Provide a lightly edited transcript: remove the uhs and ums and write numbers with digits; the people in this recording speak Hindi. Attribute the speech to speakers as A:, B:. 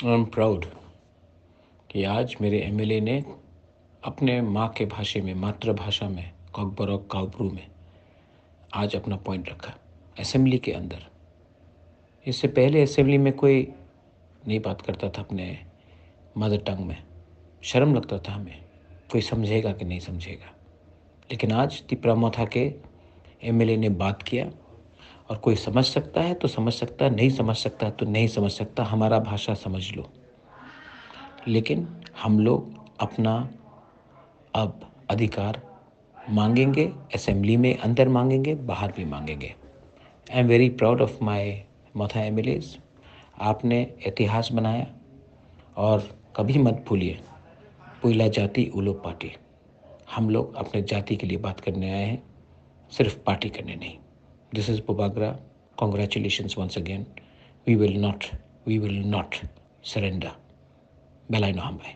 A: आई एम प्राउड कि आज मेरे एमएलए ने अपने माँ के भाषा में, मातृभाषा में, कॉकबरॉक काउप्रू में आज अपना पॉइंट रखा असेंबली के अंदर। इससे पहले असेंबली में कोई नहीं बात करता था अपने मदर टंग में, शर्म लगता था हमें, कोई समझेगा कि नहीं समझेगा। लेकिन आज तिपरामोथा के एमएलए ने बात किया और कोई समझ सकता है तो समझ सकता, नहीं समझ सकता तो नहीं समझ सकता, हमारा भाषा समझ लो। लेकिन हम लोग अपना अब अधिकार मांगेंगे, असेंबली में अंदर मांगेंगे, बाहर भी मांगेंगे। I am very proud of my Motha MLAs. आपने इतिहास बनाया और कभी मत भूलिए, पुइला जाति उलो पार्टी। हम लोग अपने जाति के लिए बात करने आए हैं, सिर्फ पार्टी करने नहीं। दिस इज पुबागरा। Congratulations once again. We will not surrender. बेलाइन हमबाई।